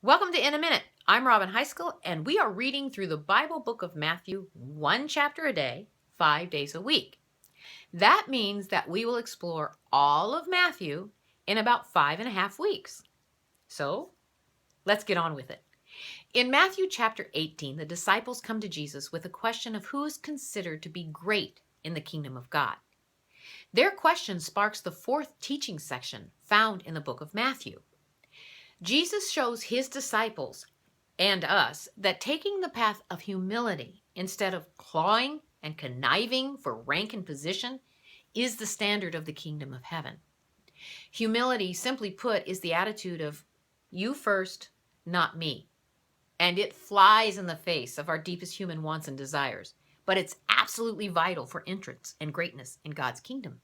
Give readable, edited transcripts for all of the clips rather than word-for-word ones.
Welcome to In a Minute. I'm Robin Heiskell, and we are reading through the Bible book of Matthew, one chapter a day, 5 days a week. That means that we will explore all of Matthew in about 5.5 weeks. So let's get on with it. In Matthew chapter 18, the disciples come to Jesus with a question of who is considered to be great in the kingdom of God. Their question sparks the fourth teaching section found in the book of Matthew. Jesus shows his disciples and us that taking the path of humility instead of clawing and conniving for rank and position is the standard of the kingdom of heaven. Humility, simply put, is the attitude of you first, not me. And it flies in the face of our deepest human wants and desires, but it's absolutely vital for entrance and greatness in God's kingdom.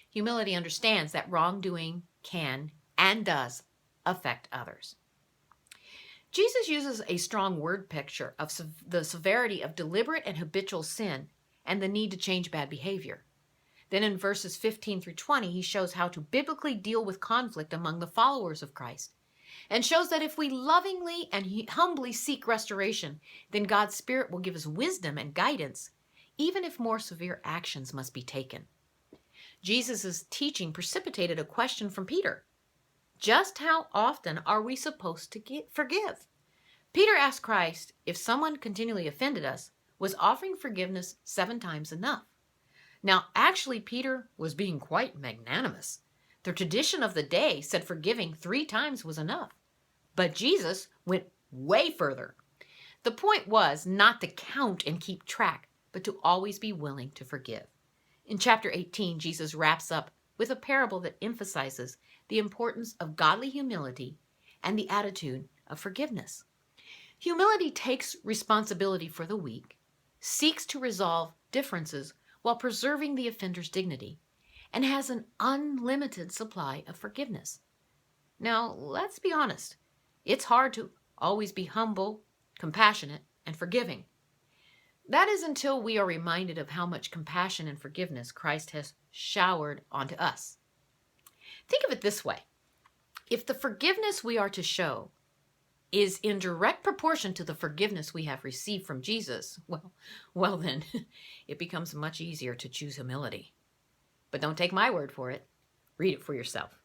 Humility understands that wrongdoing can and does affect others. Jesus uses a strong word picture of the severity of deliberate and habitual sin and the need to change bad behavior. Then in verses 15 through 20, he shows how to biblically deal with conflict among the followers of Christ and shows that if we lovingly and humbly seek restoration, then God's Spirit will give us wisdom and guidance, even if more severe actions must be taken. Jesus' teaching precipitated a question from Peter. Just how often are we supposed to forgive? Peter asked Christ if someone continually offended us, was offering forgiveness 7 times enough? Now, actually, Peter was being quite magnanimous. The tradition of the day said forgiving 3 times was enough. But Jesus went way further. The point was not to count and keep track, but to always be willing to forgive. In chapter 18, Jesus wraps up with a parable that emphasizes the importance of godly humility and the attitude of forgiveness. Humility takes responsibility for the weak, seeks to resolve differences while preserving the offender's dignity, and has an unlimited supply of forgiveness. Now, let's be honest. It's hard to always be humble, compassionate, and forgiving. That is until we are reminded of how much compassion and forgiveness Christ has showered onto us. Think of it this way. If the forgiveness we are to show is in direct proportion to the forgiveness we have received from Jesus, well then, it becomes much easier to choose humility. But don't take my word for it. Read it for yourself.